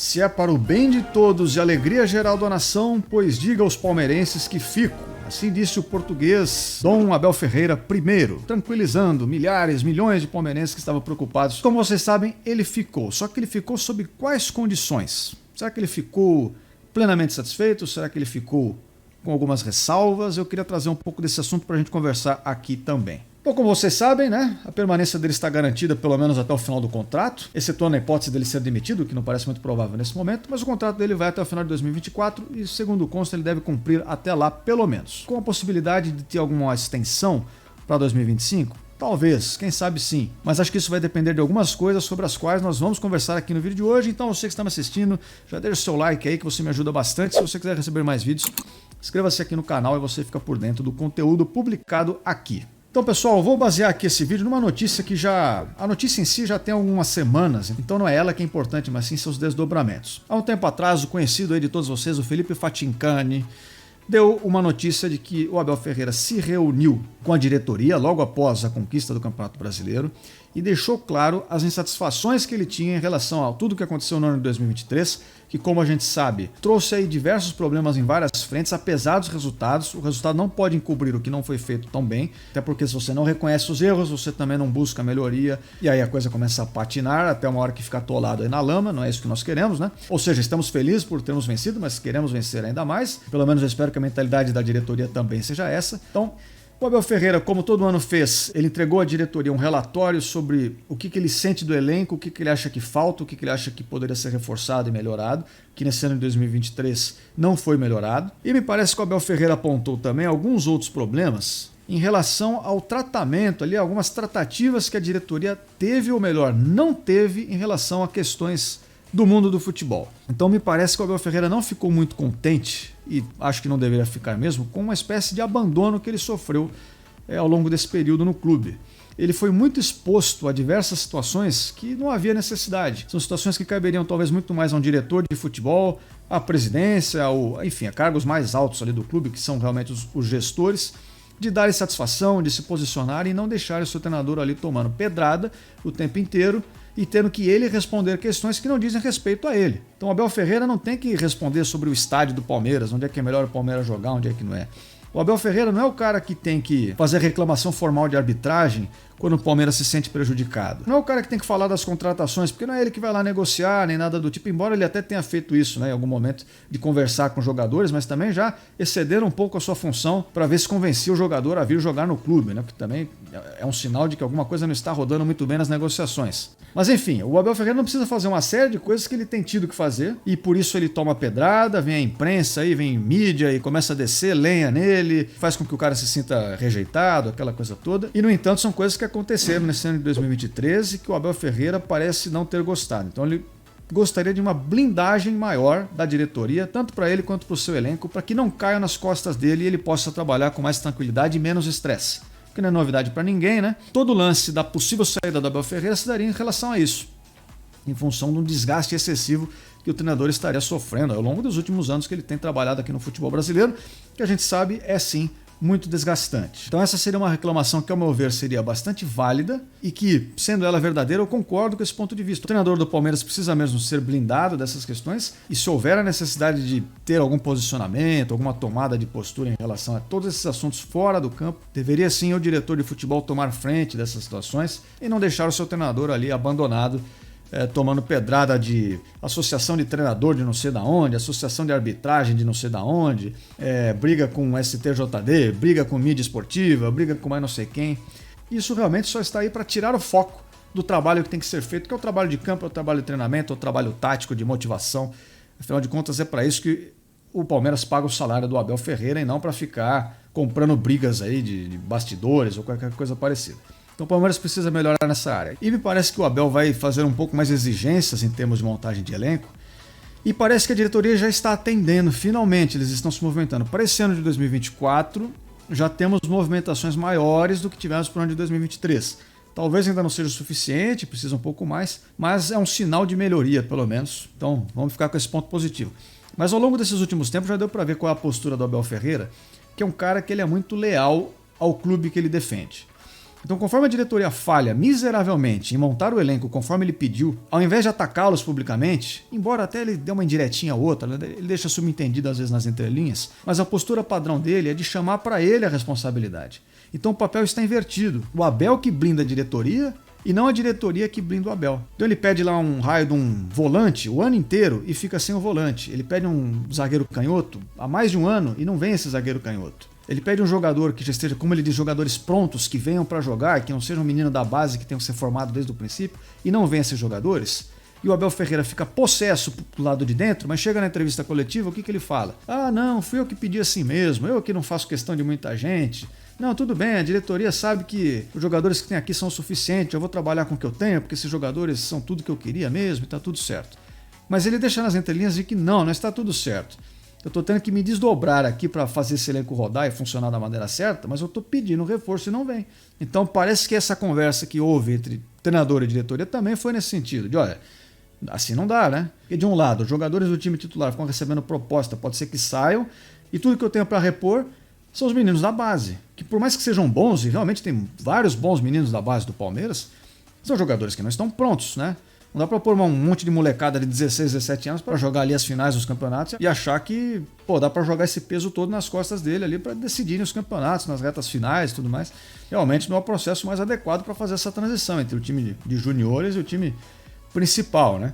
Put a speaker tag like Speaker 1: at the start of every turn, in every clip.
Speaker 1: Se é para o bem de todos e alegria geral da nação, pois diga aos palmeirenses que fico. Assim disse o português Dom Abel Ferreira I, tranquilizando milhares, milhões de palmeirenses que estavam preocupados. Como vocês sabem, ele ficou. Só que ele ficou sob quais condições? Será que ele ficou plenamente satisfeito? Será que ele ficou com algumas ressalvas? Eu queria trazer um pouco desse assunto para a gente conversar aqui também. Bom, como vocês sabem, né, a permanência dele está garantida pelo menos até o final do contrato, excetuando a hipótese dele ser demitido, que não parece muito provável nesse momento, mas o contrato dele vai até o final de 2024 e, segundo consta, ele deve cumprir até lá pelo menos. Com a possibilidade de ter alguma extensão para 2025? Talvez, quem sabe sim, mas acho que isso vai depender de algumas coisas sobre as quais nós vamos conversar aqui no vídeo de hoje, então você que está me assistindo, já deixa o seu like aí que você me ajuda bastante. Se você quiser receber mais vídeos, inscreva-se aqui no canal e você fica por dentro do conteúdo publicado aqui. Então, pessoal, vou basear aqui esse vídeo numa notícia que a notícia em si já tem algumas semanas, então não é ela que é importante, mas sim seus desdobramentos. Há um tempo atrás, o conhecido aí de todos vocês, o Felipe Fatincani, deu uma notícia de que o Abel Ferreira se reuniu com a diretoria logo após a conquista do Campeonato Brasileiro e deixou claro as insatisfações que ele tinha em relação a tudo que aconteceu no ano de 2023, que, como a gente sabe, trouxe aí diversos problemas em várias frentes, apesar dos resultados. O resultado não pode encobrir o que não foi feito tão bem, até porque se você não reconhece os erros, você também não busca melhoria, e aí a coisa começa a patinar até uma hora que fica atolado aí na lama, não é isso que nós queremos, né? Ou seja, estamos felizes por termos vencido, mas queremos vencer ainda mais, pelo menos eu espero que a mentalidade da diretoria também seja essa. Então, o Abel Ferreira, como todo ano fez, ele entregou à diretoria um relatório sobre o que ele sente do elenco, o que ele acha que falta, o que ele acha que poderia ser reforçado e melhorado, que nesse ano de 2023 não foi melhorado. E me parece que o Abel Ferreira apontou também alguns outros problemas em relação ao tratamento, ali, algumas tratativas que a diretoria teve, ou melhor, não teve em relação a questões do mundo do futebol. Então me parece que o Abel Ferreira não ficou muito contente, e acho que não deveria ficar mesmo, com uma espécie de abandono que ele sofreu ao longo desse período no clube. Ele foi muito exposto a diversas situações que não havia necessidade. São situações que caberiam talvez muito mais a um diretor de futebol, à presidência, enfim, a cargos mais altos ali do clube, que são realmente os gestores, de darem satisfação, de se posicionarem e não deixarem o seu treinador ali tomando pedrada o tempo inteiro e tendo que ele responder questões que não dizem respeito a ele. Então o Abel Ferreira não tem que responder sobre o estádio do Palmeiras, onde é que é melhor o Palmeiras jogar, onde é que não é. O Abel Ferreira não é o cara que tem que fazer reclamação formal de arbitragem quando o Palmeiras se sente prejudicado. Não é o cara que tem que falar das contratações, porque não é ele que vai lá negociar, nem nada do tipo, embora ele até tenha feito isso, né, em algum momento, de conversar com os jogadores, mas também já excederam um pouco a sua função para ver se convencia o jogador a vir jogar no clube, né, porque também é um sinal de que alguma coisa não está rodando muito bem nas negociações. Mas enfim, o Abel Ferreira não precisa fazer uma série de coisas que ele tem tido que fazer, e por isso ele toma pedrada, vem a imprensa aí, vem mídia e começa a descer lenha nele, faz com que o cara se sinta rejeitado, aquela coisa toda, e no entanto são coisas que aconteceram nesse ano de 2023 e que o Abel Ferreira parece não ter gostado. Então ele gostaria de uma blindagem maior da diretoria, tanto para ele quanto para o seu elenco, para que não caia nas costas dele e ele possa trabalhar com mais tranquilidade e menos estresse. Que não é novidade para ninguém, né? Todo lance da possível saída do Abel Ferreira se daria em relação a isso, em função de um desgaste excessivo que o treinador estaria sofrendo ao longo dos últimos anos que ele tem trabalhado aqui no futebol brasileiro, que a gente sabe é sim muito desgastante. Então essa seria uma reclamação que, ao meu ver, seria bastante válida e que, sendo ela verdadeira, eu concordo com esse ponto de vista. O treinador do Palmeiras precisa mesmo ser blindado dessas questões e, se houver a necessidade de ter algum posicionamento, alguma tomada de postura em relação a todos esses assuntos fora do campo, deveria sim o diretor de futebol tomar frente dessas situações e não deixar o seu treinador ali abandonado, tomando pedrada de associação de treinador de não sei da onde, associação de arbitragem de não sei da onde, briga com o STJD, briga com mídia esportiva, briga com mais não sei quem. Isso realmente só está aí para tirar o foco do trabalho que tem que ser feito, que é o trabalho de campo, é o trabalho de treinamento, é o trabalho tático, de motivação. Afinal de contas, é para isso que o Palmeiras paga o salário do Abel Ferreira e não para ficar comprando brigas aí de bastidores ou qualquer coisa parecida. Então o Palmeiras precisa melhorar nessa área. E me parece que o Abel vai fazer um pouco mais exigências em termos de montagem de elenco. E parece que a diretoria já está atendendo, finalmente, eles estão se movimentando. Para esse ano de 2024, já temos movimentações maiores do que tivemos para o ano de 2023. Talvez ainda não seja o suficiente, precisa um pouco mais, mas é um sinal de melhoria, pelo menos. Então vamos ficar com esse ponto positivo. Mas ao longo desses últimos tempos já deu para ver qual é a postura do Abel Ferreira, que é um cara que ele é muito leal ao clube que ele defende. Então, conforme a diretoria falha miseravelmente em montar o elenco conforme ele pediu, ao invés de atacá-los publicamente, embora até ele dê uma indiretinha ou outra, ele deixa subentendido às vezes nas entrelinhas, mas a postura padrão dele é de chamar para ele a responsabilidade. Então o papel está invertido. O Abel que blinda a diretoria e não a diretoria que blinda o Abel. Então ele pede lá um raio de um volante o ano inteiro e fica sem o volante. Ele pede um zagueiro canhoto há mais de um ano e não vem esse zagueiro canhoto. Ele pede um jogador que já esteja, como ele diz, jogadores prontos, que venham para jogar, que não seja um menino da base que tenha que ser formado desde o princípio, e não vem esses jogadores. E o Abel Ferreira fica possesso do lado de dentro, mas chega na entrevista coletiva, o que ele fala? Ah, não, fui eu que pedi assim mesmo, eu que não faço questão de muita gente. Não, tudo bem, a diretoria sabe que os jogadores que tem aqui são o suficiente, eu vou trabalhar com o que eu tenho, porque esses jogadores são tudo que eu queria mesmo e tá tudo certo. Mas ele deixa nas entrelinhas de que não está tudo certo. Eu estou tendo que me desdobrar aqui para fazer esse elenco rodar e funcionar da maneira certa, mas eu estou pedindo reforço e não vem. Então parece que essa conversa que houve entre treinador e diretoria também foi nesse sentido, de olha, assim não dá, né? Porque de um lado, os jogadores do time titular ficam recebendo proposta, pode ser que saiam, e tudo que eu tenho para repor são os meninos da base, que por mais que sejam bons, e realmente tem vários bons meninos da base do Palmeiras, são jogadores que não estão prontos, né? Não dá pra pôr um monte de molecada de 16, 17 anos pra jogar ali as finais dos campeonatos e achar que, dá pra jogar esse peso todo nas costas dele ali pra decidirem os campeonatos, nas retas finais e tudo mais. Realmente não é o processo mais adequado pra fazer essa transição entre o time de juniores e o time principal, né?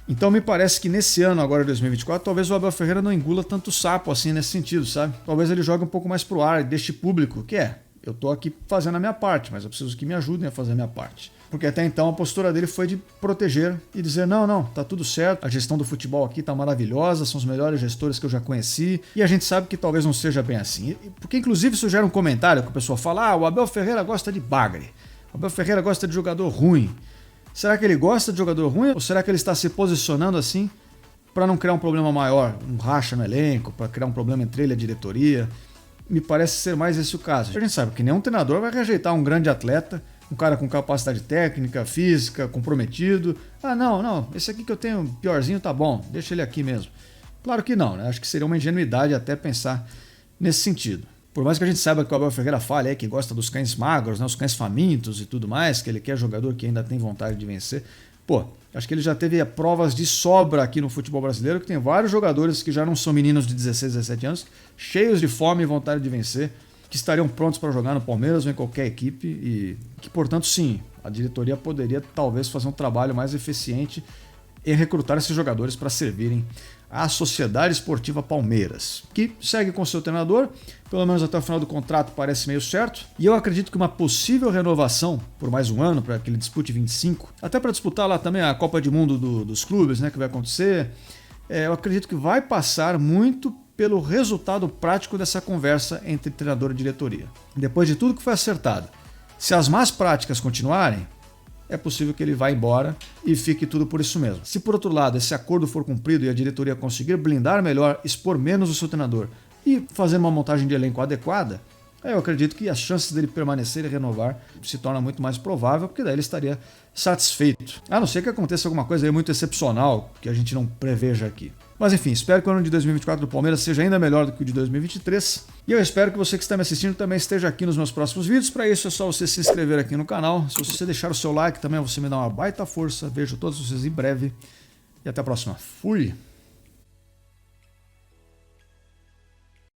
Speaker 1: Então me parece que nesse ano agora, 2024, talvez o Abel Ferreira não engula tanto sapo assim nesse sentido, sabe? Talvez ele jogue um pouco mais pro ar e deixe público, que eu tô aqui fazendo a minha parte, mas eu preciso que me ajudem a fazer a minha parte. Porque até então a postura dele foi de proteger e dizer não, tá tudo certo, a gestão do futebol aqui tá maravilhosa, são os melhores gestores que eu já conheci, e a gente sabe que talvez não seja bem assim. Porque inclusive isso gera um comentário que o pessoal fala, o Abel Ferreira gosta de bagre, o Abel Ferreira gosta de jogador ruim. Será que ele gosta de jogador ruim ou será que ele está se posicionando assim para não criar um problema maior, um racha no elenco, para criar um problema entre ele e a diretoria? Me parece ser mais esse o caso. A gente sabe que nenhum treinador vai rejeitar um grande atleta, um cara com capacidade técnica, física, comprometido. Ah, não, esse aqui que eu tenho piorzinho tá bom, deixa ele aqui mesmo. Claro que não, né? Acho que seria uma ingenuidade até pensar nesse sentido. Por mais que a gente saiba que o Abel Ferreira fale que gosta dos cães magros, né, os cães famintos e tudo mais, que ele quer jogador que ainda tem vontade de vencer. Acho que ele já teve provas de sobra aqui no futebol brasileiro, que tem vários jogadores que já não são meninos de 16, 17 anos, cheios de fome e vontade de vencer, que estariam prontos para jogar no Palmeiras ou em qualquer equipe e que, portanto, sim, a diretoria poderia talvez fazer um trabalho mais eficiente em recrutar esses jogadores para servirem à Sociedade Esportiva Palmeiras, que segue com seu treinador, pelo menos até o final do contrato parece meio certo, e eu acredito que uma possível renovação por mais um ano, para que ele dispute 25, até para disputar lá também a Copa do Mundo dos clubes, né, que vai acontecer, eu acredito que vai passar muito pelo resultado prático dessa conversa entre treinador e diretoria. Depois de tudo que foi acertado, se as más práticas continuarem, é possível que ele vá embora e fique tudo por isso mesmo. Se por outro lado esse acordo for cumprido e a diretoria conseguir blindar melhor, expor menos o seu treinador e fazer uma montagem de elenco adequada, eu acredito que as chances dele permanecer e renovar se torna muito mais provável, porque daí ele estaria satisfeito. A não ser que aconteça alguma coisa aí muito excepcional que a gente não preveja aqui. Mas enfim, espero que o ano de 2024 do Palmeiras seja ainda melhor do que o de 2023. E eu espero que você que está me assistindo também esteja aqui nos meus próximos vídeos. Para isso é só você se inscrever aqui no canal. Se você deixar o seu like também, você me dá uma baita força. Vejo todos vocês em breve. E até a próxima. Fui!